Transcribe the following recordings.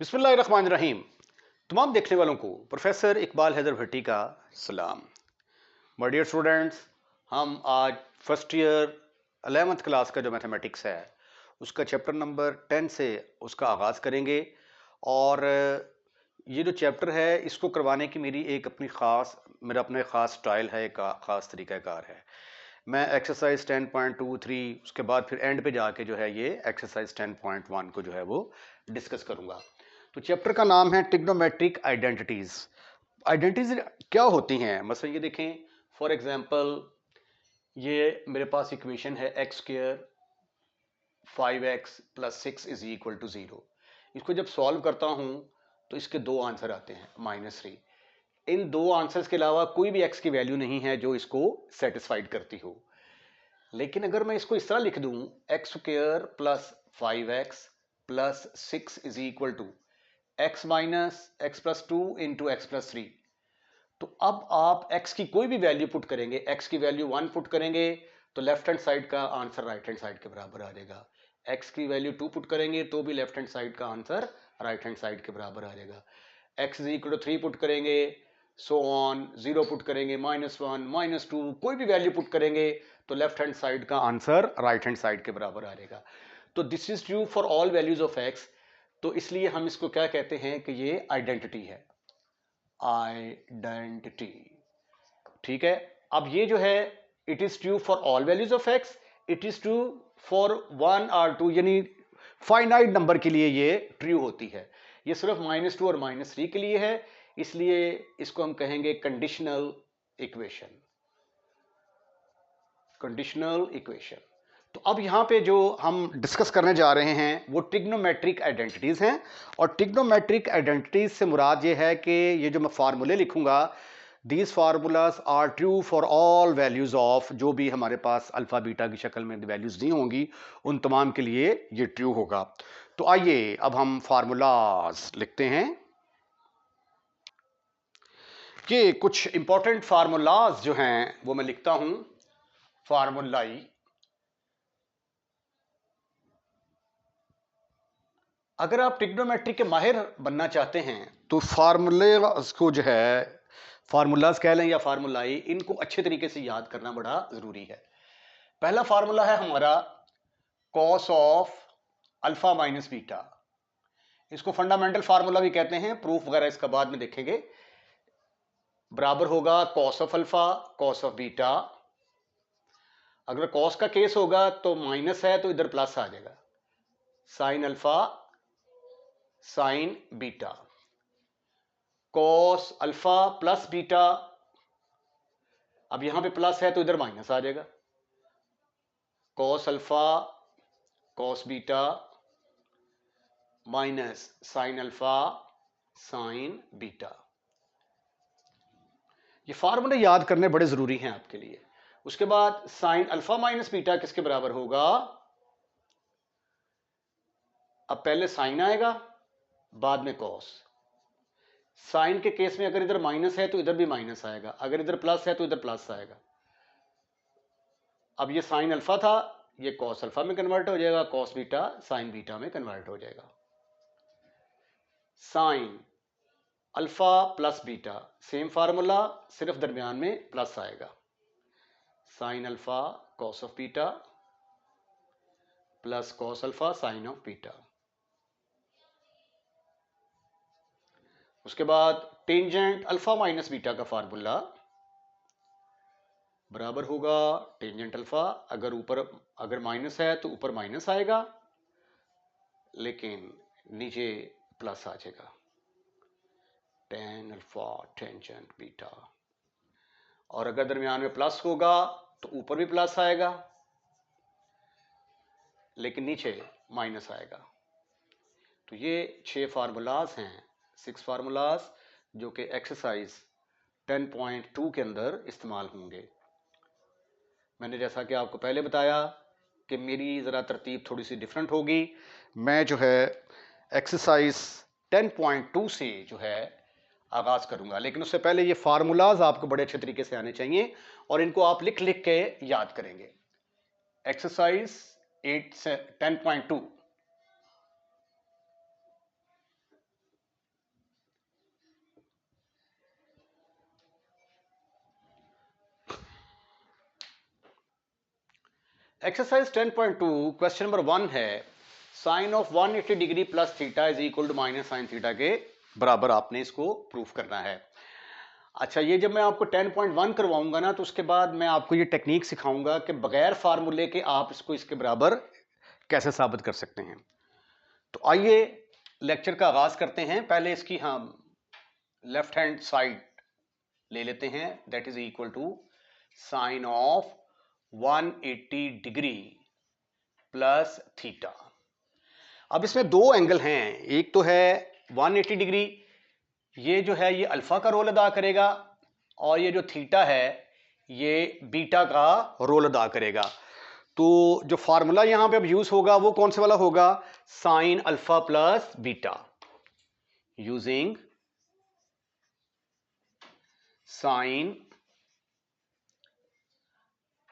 बिस्मिल्लाहिर्रहमानिर्रहीम। तमाम देखने वालों को प्रोफेसर इकबाल हैदर भट्टी का सलाम। माय डियर स्टूडेंट्स, हम आज फर्स्ट ईयर 11th क्लास का जो मैथमेटिक्स है उसका चैप्टर नंबर 10 से उसका आगाज़ करेंगे। और ये जो चैप्टर है इसको करवाने की मेरा अपना ख़ास स्टाइल है, एक ख़ास तरीक़ाकार है। मैं एक्सरसाइज 10.23 उसके बाद फिर एंड पे जाके जो है ये एक्सरसाइज 10.1 को जो है वो डिस्कस करूंगा। तो चैप्टर का नाम है ट्रिग्नोमेट्रिक आइडेंटिटीज। आइडेंटिटीज क्या होती हैं? मसलन ये देखें, फॉर एग्जांपल ये मेरे पास इक्वेशन है x square 5x plus 6 is equal to 0। इसको जब सॉल्व करता हूं तो इसके दो आंसर आते हैं -3। इन दो आंसर्स के अलावा कोई भी x की वैल्यू नहीं है जो इसको सेटिस्फाइड करती हो। लेकिन अगर मैं इसको इस तरह लिख दूं, x square plus 5x plus 6 is equal to x minus x plus 2 into x plus 3। तो अब आप x की कोई भी वैल्यू पुट करेंगे, x की वैल्यू 1 पुट करेंगे तो लेफ्ट हैंड साइड का आंसर राइट हैंड साइड के बराबर आ जाएगा। x की वैल्यू 2 पुट करेंगे तो भी लेफ्ट हैंड साइड का आंसर राइट हैंड साइड के बराबर आ जाएगा। x is equal to 3 put करेंगे, सो ऑन, 0 पुट करेंगे, -1 -2, कोई भी वैल्यू पुट करेंगे तो लेफ्ट हैंड साइड का आंसर राइट हैंड साइड के बराबर आ जाएगा। तो this is true for all values of x। तो इसलिए हम इसको क्या कहते हैं कि ये आइडेंटिटी है, आइडेंटिटी। ठीक है। अब ये जो है it is true for all values of x, it is true for 1 और 2, यानी फाइनाइट नंबर के लिए ये ट्रू होती है। ये सिर्फ -2 और -3 के लिए है, इसलिए इसको हम कहेंगे कंडीशनल इक्वेशन। Conditional equation. तो अब यहां पे जो हम डिस्कस करने जा रहे हैं वो ट्रिग्नोमेट्रिक आइडेंटिटीज हैं। और ट्रिग्नोमेट्रिक आइडेंटिटीज से मुराद ये है कि ये जो मैं फार्मूले लिखूंगा, these formulas are true for all values of, जो भी हमारे पास अल्फा बीटा की शक्ल में वैल्यूज नहीं होंगी उन तमाम के लिए ये ट्रू होगा। तो आइए अब हम फार्मूलाज लिखते हैं कि कुछ इंपॉर्टेंट फार्मूलाज जो हैं वो मैं लिखता हूं। फार्मूलाई, अगर आप ट्रिग्नोमेट्री के माहिर बनना चाहते हैं तो फार्मूले को जो है, फार्मूलाज कह लें या फार्मूलाई, इनको अच्छे तरीके से याद करना बड़ा जरूरी है। पहला फार्मूला है हमारा cos of alpha minus beta. इसको फंडामेंटल फार्मूला भी कहते हैं, प्रूफ वगैरह इसका बाद में देखेंगे। बराबर होगा cos of alpha cos of beta. अगर कॉस का केस होगा तो माइनस है तो इधर प्लस आ जाएगा, sign alpha sine beta. Cos alpha plus beta, अब यहां पे प्लस है तो इधर माइनस आ जाएगा, cos alpha cos beta minus sine alpha sine beta. ये फार्मूले याद करने बड़े जरूरी हैं आपके लिए। उसके बाद साइन अल्फा माइनस बीटा किसके बराबर होगा? अब पहले साइन आएगा बाद में कॉस। साइन के केस में अगर इधर माइनस है तो इधर भी माइनस आएगा, अगर इधर प्लस है तो इधर प्लस आएगा। अब ये साइन अल्फा था, ये कॉस अल्फा में कन्वर्ट हो जाएगा, कॉस बीटा साइन बीटा में कन्वर्ट हो जाएगा। Sign alpha plus beta same formula, सिर्फ दरमियान में प्लस आएगा, sign alpha cos of beta plus cos alpha sine of beta. उसके बाद टेंजेंट अल्फा माइनस बीटा का फार्मूला बराबर होगा टेंजेंट अल्फा, अगर माइनस है तो ऊपर माइनस आएगा लेकिन नीचे प्लस आ जाएगा, टेन अल्फा टेंजेंट बीटा। और अगर दरमियान में प्लस होगा तो ऊपर भी प्लस आएगा लेकिन नीचे माइनस आएगा। तो ये 6 फार्मूलाज हैं, 6 फार्मूलाज जो कि एक्सरसाइज 10.2 के अंदर इस्तेमाल होंगे। मैंने जैसा कि आपको पहले बताया कि मेरी ज़रा तरतीब थोड़ी सी डिफरेंट होगी। मैं जो है एक्सरसाइज 10.2 से जो है आगाज़ करूंगा, लेकिन उससे पहले ये फार्मूलाज आपको बड़े अच्छे तरीके से आने चाहिए और इनको आप लिख लिख के याद करेंगे। एक्सरसाइज 10.2, एक्सरसाइज 10.2 क्वेश्चन नंबर 1 है sine of 180 degree plus theta is equal to minus sine theta के बराबर आपने इसको प्रूफ करना है। अच्छा, ये जब मैं आपको 10.1 करवाऊंगा ना तो उसके बाद मैं आपको ये टेक्निक सिखाऊंगा कि बगैर फार्मूले के आप इसको इसके बराबर कैसे साबित कर सकते हैं। तो आइए लेक्चर का आगाज करते हैं। पहले इसकी हम लेफ्ट हैंड साइड ले लेते हैं, that is equal to sine of 180 degree plus theta. अब इसमें दो एंगल हैं, एक तो है 180 डिग्री, ये जो है ये अल्फा का रोल अदा करेगा, और ये जो थीटा है ये बीटा का रोल अदा करेगा। तो जो फार्मूला यहां पे अब यूज होगा वो कौन से वाला होगा, sine alpha plus beta, using sine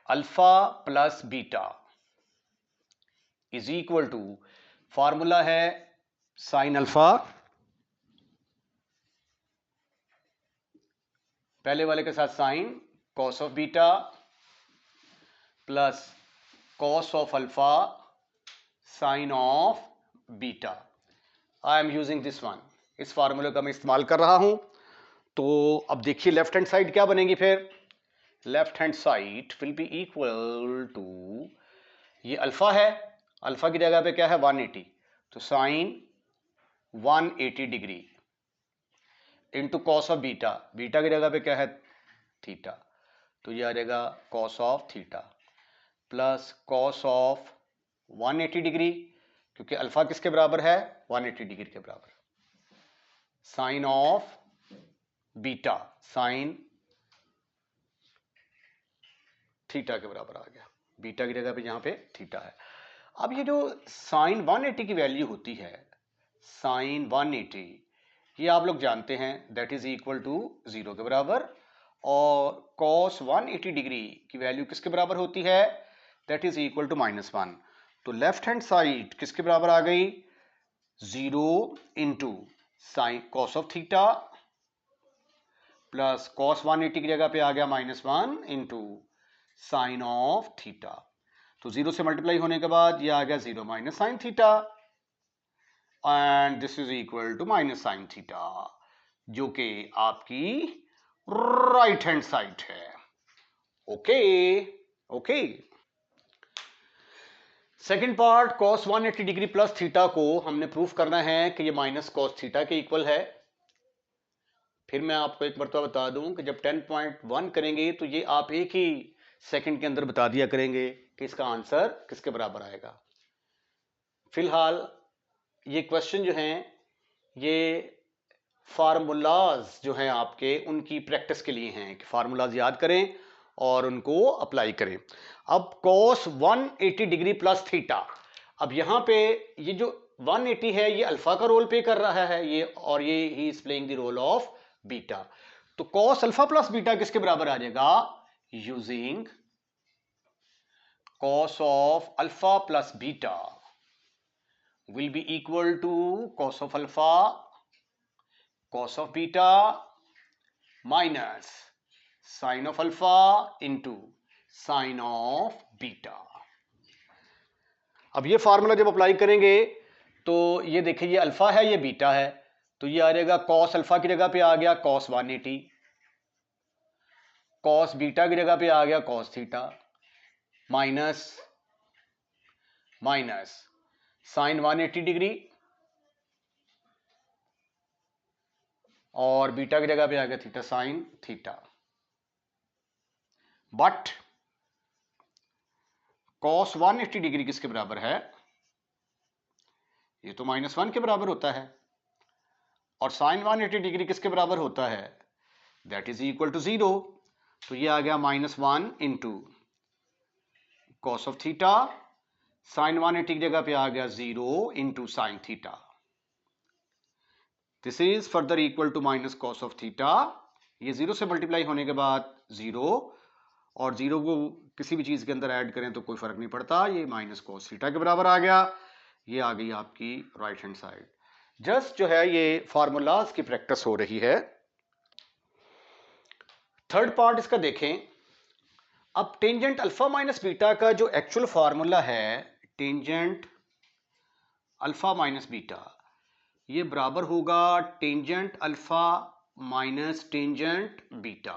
alpha plus beta is equal to, formula है साइन अल्फा, पहले वाले के साथ sine cos of beta plus cos of alpha sine of beta. I am using this one, इस फार्मूले का मैं इस्तेमाल कर रहा हूं। तो अब देखिए लेफ्ट हैंड साइड क्या बनेगी, फिर left hand side will be equal to, ये अल्फा है, अल्फा की जगह पे क्या है 180, तो sine 180 degree into cos of beta, beta की जगह पे क्या है थीटा, तो ये आ जाएगा cos of theta plus cos of 180 degree, क्योंकि अल्फा किसके बराबर है 180 डिग्री के बराबर, sine of beta sine theta के बराबर आ गया, बीटा की जगह पे यहां पे थीटा है। अब ये जो साइन 180 की वैल्यू होती है, साइन 180, ये आप लोग जानते हैं दैट इज इक्वल टू 0 के बराबर, और कॉस 180 डिग्री की वैल्यू किसके बराबर होती है, दैट इज इक्वल टू -1। तो लेफ्ट हैंड साइड किसके बराबर आ गई, 0 into sign cos of theta plus cos 180 की जगह पे आ गया -1 इंटू साइन ऑफ थीटा। तो 0 से मल्टीप्लाई होने के बाद ये आ गया 0 minus sine theta, and this is equal to minus sine theta, जो कि आपकी राइट हैंड साइड है। Okay okay. Second part, cos 180 degree plus theta को हमने प्रूफ करना है कि ये माइनस कॉस थीटा के इक्वल है। फिर मैं आपको एक मरतबा बता दूं कि जब 10.1 करेंगे तो ये आप एक ही सेकंड के अंदर बता दिया करेंगे कि इसका आंसर किसके बराबर आएगा। फिलहाल ये क्वेश्चन जो हैं ये फार्मूलाज जो हैं आपके उनकी प्रैक्टिस के लिए हैं कि फार्मूलाज याद करें और उनको अप्लाई करें। अब कॉस 180 डिग्री प्लस थीटा, अब यहां पे ये जो 180 है ये अल्फा का रोल प्ले कर रहा है, ये और ये ही is playing the role of beta. तो कॉस अल्फा प्लस बीटा किसके बराबर आ जाएगा, using cos of alpha plus beta will be equal to cos of alpha cos of beta minus sin of alpha into sin of beta। अब ये formula जब apply करेंगे तो ये देखिए ये अल्फा है ये बीटा है, तो ये आ जाएगा cos अल्फा की जगह पे आ गया cos 180, cos बीटा की जगह पे आ गया cos theta, minus minus sine 180 degree और बीटा की जगह पे आ गया theta sine theta, but cos 180 degree किसके बराबर है, ये तो -1 के बराबर होता है, और साइन 180 डिग्री किसके बराबर होता है, दैट इज इक्वल टू 0। तो ये आ गया -1 into cos of theta, sine 180 की जगह पे आ गया 0 into sine theta, this is further equal to minus cos of theta. ये 0 से मल्टीप्लाई होने के बाद 0, और 0 को किसी भी चीज के अंदर ऐड करें तो कोई फर्क नहीं पड़ता, ये माइनस कॉस थीटा के बराबर आ गया। ये आ गई आपकी राइट हैंड साइड। जस्ट जो है ये फार्मूलाज की प्रैक्टिस हो रही है। थर्ड पार्ट इसका देखें, अब टेंजेंट अल्फा माइनस बीटा का जो एक्चुअल फार्मूला है, टेंजेंट अल्फा माइनस बीटा, ये बराबर होगा tangent alpha minus tangent beta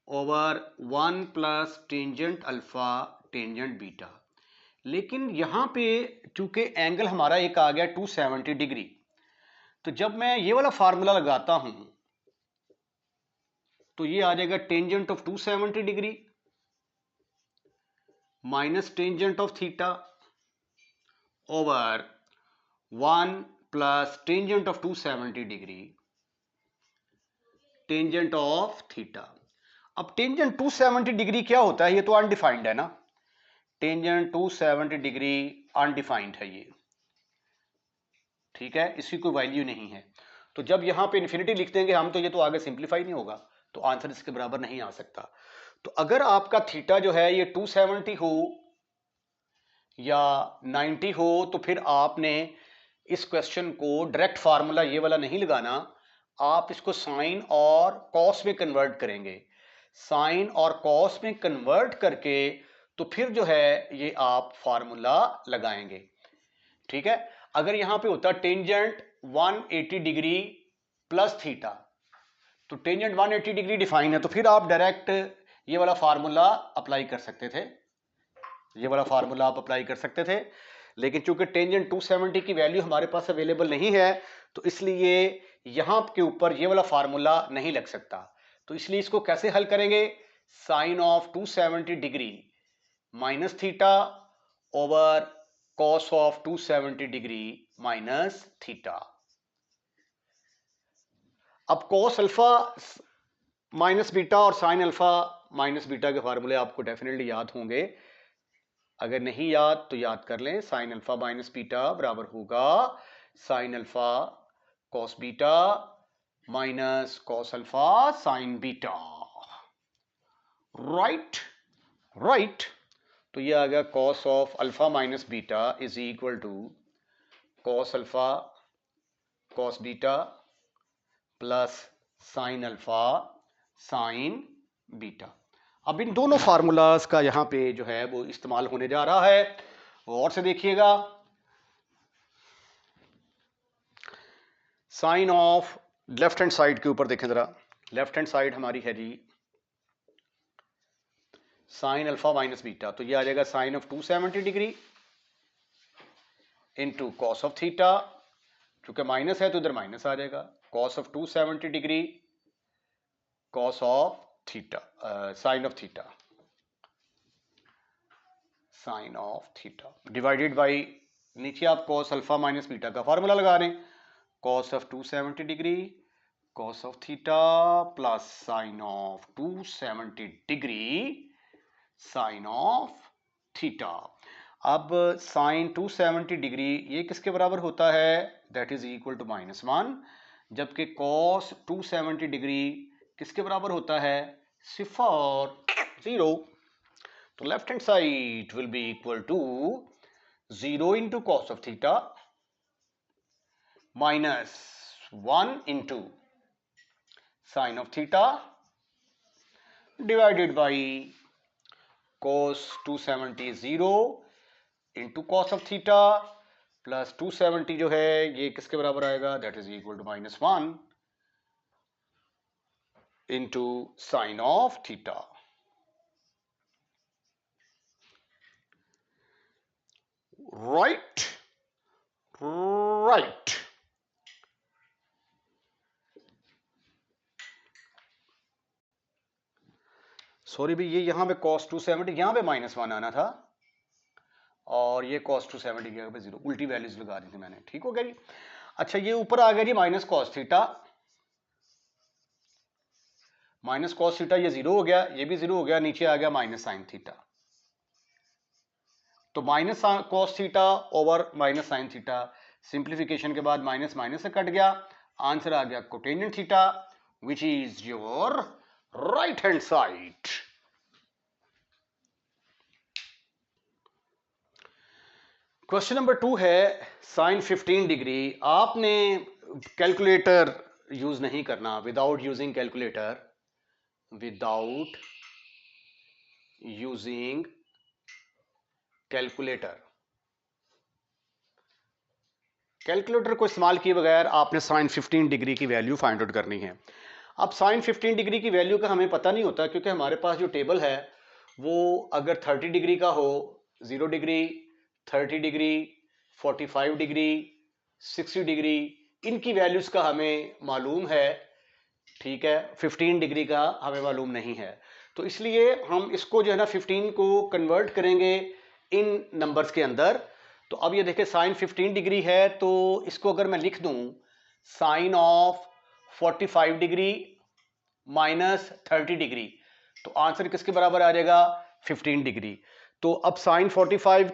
over 1 plus tangent alpha tangent beta. लेकिन यहां पे चूंकि एंगल हमारा एक आ गया 270 डिग्री, तो जब मैं ये वाला फार्मूला लगाता हूं तो ये आ जाएगा tangent of 270 degree minus tangent of theta over 1 plus tangent of 270 degree tangent of theta. अब टेंजेंट 270 डिग्री क्या होता है, ये तो अनडिफाइंड है ना। टेंजेंट 270 डिग्री अनडिफाइंड है ये, ठीक है, इसकी कोई वैल्यू नहीं है। तो जब यहां पे इन्फिनिटी लिख देंगे हम, तो ये तो आगे सिंप्लीफाई नहीं होगा, तो आंसर इसके बराबर नहीं आ सकता। तो अगर आपका थीटा जो है ये 270 हो या 90 हो, तो फिर आपने इस क्वेश्चन को डायरेक्ट फार्मूला ये वाला नहीं लगाना, आप इसको साइन और कॉस में कन्वर्ट करेंगे। साइन और कॉस में कन्वर्ट करके तो फिर जो है ये आप फार्मूला लगाएंगे, ठीक है। अगर यहां पे होता टेंजेंट 180 डिग्री प्लस थीटा, तो टेंजेंट 180 डिग्री डिफाइन है, तो फिर आप डायरेक्ट ये वाला फार्मूला अप्लाई कर सकते थे, ये वाला फार्मूला आप अप्लाई कर सकते थे। लेकिन चूंकि टेंजेंट 270 की वैल्यू हमारे पास अवेलेबल नहीं है, तो इसलिए यहां के ऊपर ये वाला फार्मूला नहीं लग सकता। तो इसलिए इसको कैसे हल करेंगे, sine of 270 degree minus theta over cos of 270 degree minus theta. अब कॉस अल्फा माइनस बीटा और साइन अल्फा माइनस बीटा के फार्मूले आपको डेफिनेटली याद होंगे, अगर नहीं याद तो याद कर लें। साइन अल्फा माइनस बीटा बराबर होगा sine alpha cos beta minus cos alpha sine beta, right right. तो ये आ गया cos of alpha minus beta is equal to cos alpha cos beta plus sine alpha sine beta. अब इन दोनों formulas का यहां पे जो है वो इस्तेमाल होने जा रहा है, और से देखिएगा। Sine of left hand side के ऊपर देखें जरा, लेफ्ट हैंड साइड हमारी है जी साइन अल्फा माइनस बीटा, तो ये आ जाएगा sine of 270 degree into cos of theta, क्योंकि माइनस है तो इधर माइनस आ जाएगा, cos of 270 degree cos of theta sine of theta, sine of theta divided by नीचे आप कॉस अल्फा माइनस बीटा का फार्मूला लगा रहे हैं, cos of 270 degree cos of theta plus sign of 270 degree sine of theta. अब sign 270 degree ये किसके बराबर होता है, दैट इज इक्वल टू -1, जबकि कॉस 270 डिग्री किसके बराबर होता है, 0। तो left hand side will be equal to 0 into cos of theta minus 1 into sine of theta divided by cos 270 0 into cos of theta plus 270 जो है ये किसके बराबर आएगा, that is equal to -1 into sine of theta. Right right. Sorry भाई, ये यहां पे cos 270 यहां पे -1 आना था, और ये cos 270 की जगह पे 0, उल्टी वैल्यूज लगा दी थी मैंने, ठीक हो गया जी। अच्छा, ये ऊपर आ गया जी minus cos theta, minus cos theta ये 0 हो गया, ये भी 0 हो गया, नीचे आ गया माइनस साइन थीटा, तो minus cos theta over minus sine theta, simplification के बाद माइनस माइनस से कट गया, आंसर आ गया cotangent theta which is your right hand side. Question number 2 है साइन 15 डिग्री। आपने कैलकुलेटर यूज नहीं करना, without using calculator, without using calculator. Calculator को इस्तेमाल किए बगैर आपने साइन 15 डिग्री की वैल्यू फाइंड आउट करनी है। अब साइन 15 डिग्री की वैल्यू का हमें पता नहीं होता, क्योंकि हमारे पास जो टेबल है वो अगर 30 डिग्री का हो, 0 डिग्री, 30 डिग्री, 45 डिग्री, 60 डिग्री, इनकी वैल्यूज का हमें मालूम है, ठीक है, 15 डिग्री का हमें मालूम नहीं है। तो इसलिए हम इसको जो है ना 15 को कन्वर्ट करेंगे इन नंबर्स के अंदर। तो अब ये देखिए साइन 15 डिग्री है, तो इसको अगर मैं लिख दूं sine of 45 degree minus 30 degree, तो आंसर किसके बराबर आ जाएगा? 15 डिग्री। तो अब साइन 45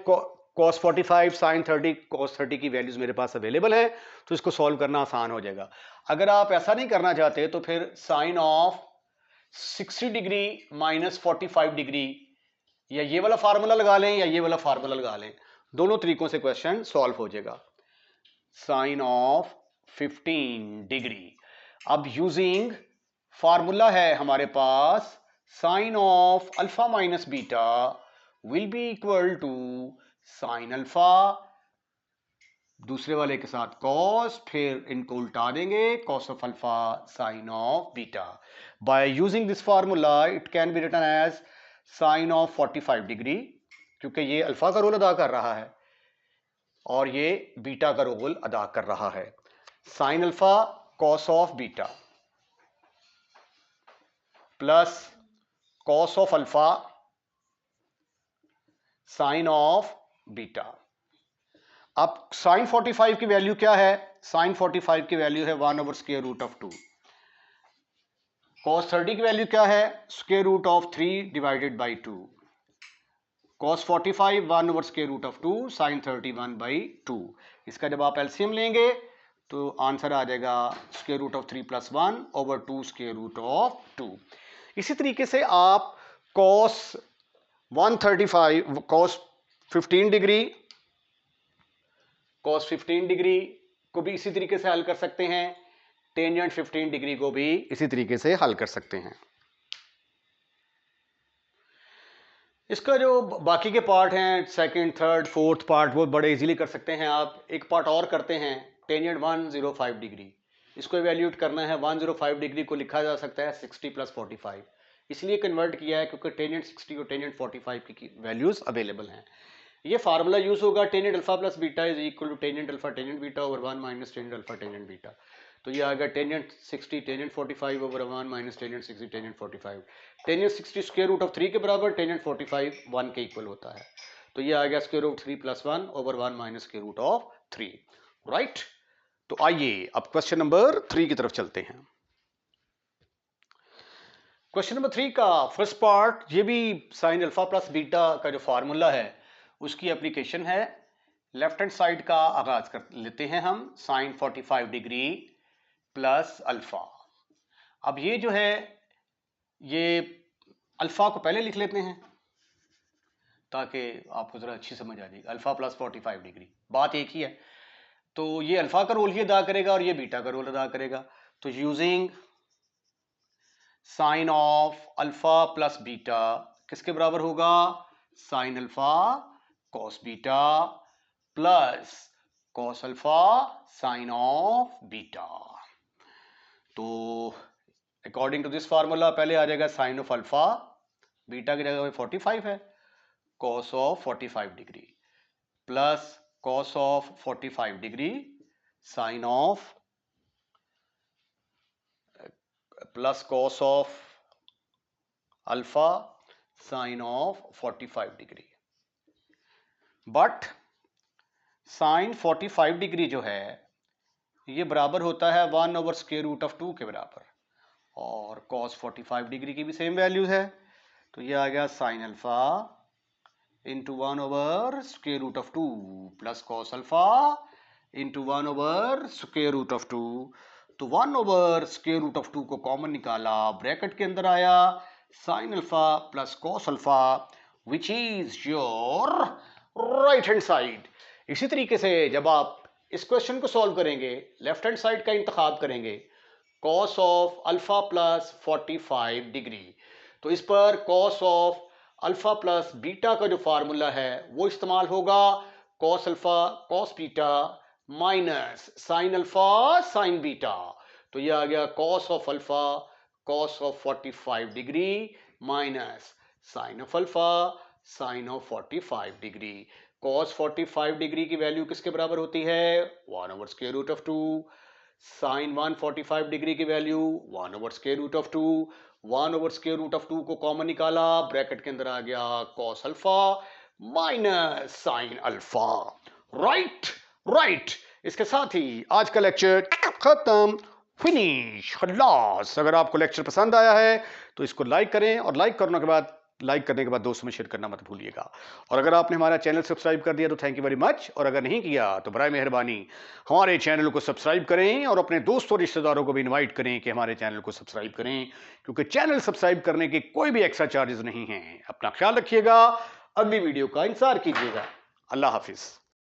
कॉस 45 साइन 30 कॉस 30 की वैल्यूज मेरे पास अवेलेबल है, तो इसको सॉल्व करना आसान हो जाएगा। अगर आप ऐसा नहीं करना चाहते तो फिर sine of 60 degree minus 45 degree, या ये वाला फार्मूला लगा लें या ये वाला फार्मूला लगा लें, दोनों तरीकों से क्वेश्चन सॉल्व हो जाएगा। साइन ऑफ 15 डिग्री, अब यूजिंग फार्मूला है हमारे पास, sine of alpha minus beta will be equal to sine alpha, दूसरे वाले के साथ कॉस, फिर इनको उल्टा देंगे, cos of alpha sine of beta. By using this formula it can be written as sine of 45 degree, क्योंकि ये अल्फा का रोल अदा कर रहा है और ये बीटा का रोल अदा कर रहा है। Sine alpha cos of beta plus cos of alpha sine of beta. अब साइन 45 की वैल्यू क्या है? साइन 45 की वैल्यू है 1 over square root of 2। Cos 30 की वैल्यू क्या है? Square root of 3 divided by 2। Cos 45 1 over square root of 2 sine 31 by 2। इसका जब आप एलसीएम लेंगे तो आंसर आ जाएगा square root of 3 plus 1 over 2 square root of 2। इसी तरीके से आप cos 135 cos 15 degree cos 15 degree को भी इसी तरीके से हल कर सकते हैं, टेंजेंट 15 डिग्री को भी इसी तरीके से हल कर सकते हैं। इसका जो बाकी के पार्ट हैं, सेकंड, थर्ड, फोर्थ पार्ट, वो बड़े इजीली कर सकते हैं आप। एक पार्ट और करते हैं, टेंजेंट 105 डिग्री, इसको इवैल्यूएट करना है। 105 डिग्री को लिखा जा सकता है 60 प्लस 45, इसलिए कन्वर्ट किया है क्योंकि टेंजेंट 60 और टेंजेंट 45 की वैल्यूज अवेलेबल हैं। ये फार्मूला यूज होगा, tangent alpha plus beta is equal to tangent alpha tangent beta over 1 minus tangent alpha tangent beta. तो ये आ गया tangent 60 tangent 45 over 1 minus tangent 60 tangent 45। Tangent 60 square root of 3 के बराबर, tangent 45 1 के इक्वल होता है, तो ये आ गया square root 3 plus 1 over 1 minus square root of 3, right. तो आइए अब क्वेश्चन नंबर 3 की तरफ चलते हैं। क्वेश्चन नंबर 3 का फर्स्ट पार्ट, ये भी साइन अल्फा प्लस बीटा का जो फार्मूला है उसकी एप्लीकेशन है। लेफ्ट हैंड साइड का आगाज कर लेते हैं हम, साइन 45 डिग्री प्लस अल्फा। अब ये जो है, ये अल्फा को पहले लिख लेते हैं ताकि आपको जरा अच्छी समझ आ जाएगी। अल्फा प्लस 45 डिग्री, बात एक ही है, तो ये अल्फा का रोल ही अदा करेगा और ये बीटा का रोल अदा करेगा। तो using sine of alpha plus beta किसके बराबर होगा? Sine alpha cos beta plus cos alpha sine of beta. तो अकॉर्डिंग टू दिस फार्मूला पहले आ जाएगा साइन ऑफ अल्फा, बीटा की जगह 45 है, cos of 45 degree plus cos of 45 degree sine of plus cos of alpha sine of 45 degree. But sine 45 degree जो है ये बराबर होता है 1 ओवर स्क्वायर रूट ऑफ 2 के बराबर, और कॉस 45 डिग्री की भी सेम वैल्यूज है, तो ये आ गया sine alpha into 1 over square root of 2 plus cos alpha into 1 over square root of 2। तो 1 ओवर स्क्वायर रूट ऑफ 2 को कॉमन निकाला, ब्रैकेट के अंदर आया sign alpha plus cos alpha which is your right hand side. इसी तरीके से जब आप इस क्वेश्चन को सॉल्व करेंगे, लेफ्ट हैंड साइड का इंतखाब करेंगे, cos of alpha plus 45 degree, तो इस पर cos of alpha plus beta का जो फार्मूला है वो इस्तेमाल होगा, cos alpha cos beta minus sine alpha sine beta. तो ये आ गया cos of alpha cos of 45 degree minus sine of alpha sine of 45 degree. Cos 45 degree की वैल्यू किसके बराबर होती है? 1 over square root of 2। Sine 145 degree की value 1 over square root of 2। 1 over square root of 2 को common निकाला, bracket के अंदर आ गया cos alpha minus sine alpha. Right right. इसके साथ ही आज का लेक्चर खत्म, फिनिश, खल्लास। अगर आपको लेक्चर पसंद आया है तो इसको लाइक करें और लाइक करने के बाद दोस्तों में शेयर करना मत भूलिएगा। और अगर आपने हमारा चैनल सब्सक्राइब कर दिया तो थैंक यू वेरी मच, और अगर नहीं किया तो बराए मेहरबानी हमारे चैनल को सब्सक्राइब करें और अपने दोस्तों रिश्तेदारों को भी इनवाइट करें कि हमारे चैनल को सब्सक्राइब करें, क्योंकि चैनल सब्सक्राइब करने के कोई भी एक्स्ट्रा चार्जेस नहीं हैं। अपना ख्याल रखिएगा, अगली वीडियो का इंतजार कीजिएगा। अल्लाह हाफिज।